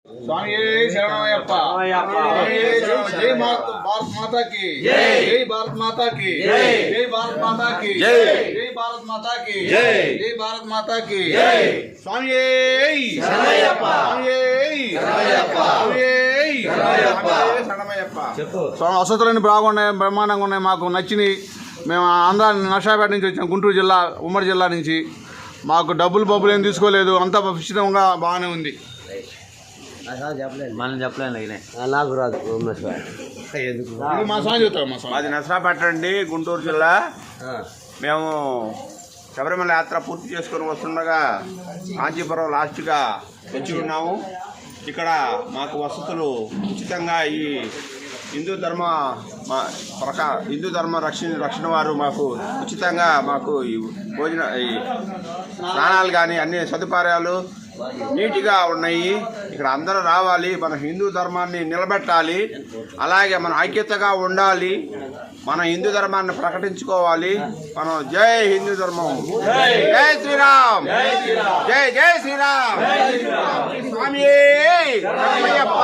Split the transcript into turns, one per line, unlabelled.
स्वामी शरणमयप्प जय भारत माता की जय भारत माता की जय भारत माता की जय भारत माता की जय भारत माता की स्वामी शरणमयप्प స్వామి వసతులన్నీ బాగున్నాయి, బ్రహ్మాండంగా ఉన్నాయి, మాకు నచ్చినాయి. మేము ఆంధ్ర నర్సాపేట నుంచి వచ్చాం, గుంటూరు జిల్లా, ఉమ్మడి జిల్లా నుంచి. మాకు డబ్బులు ఏం తీసుకోలేదు, అంతా ఉచితంగా బాగానే ఉంది.
మనం చెప్పలేను
నాకు రాదు.
మా స్వామి చెప్తాం. మా స్వామి
మాది నర్సాపేట అండి, గుంటూరు జిల్లా. మేము శబరిమల యాత్ర పూర్తి చేసుకొని వస్తుండగా కాంచీపురం లాస్ట్గా వచ్చి ఉన్నాము. ఇక్కడ మాకు వసతులు ఉచితంగా ఈ హిందూ ధర్మ రక్షణ వారు మాకు ఉచితంగా మాకు ఈ ఈ స్నానాలు కానీ అన్ని సదుపాయాలు నీట్గా ఉన్నాయి. ఇక్కడ అందరూ రావాలి, మన హిందూ ధర్మాన్ని నిలబెట్టాలి, అలాగే మన ఐక్యతగా ఉండాలి, మన హిందూ ధర్మాన్ని ప్రకటించుకోవాలి. మనం జై హిందూ ధర్మం, జై శ్రీరామ్, జై జై శ్రీరామ్, స్వామి శరణమయ్యప్ప.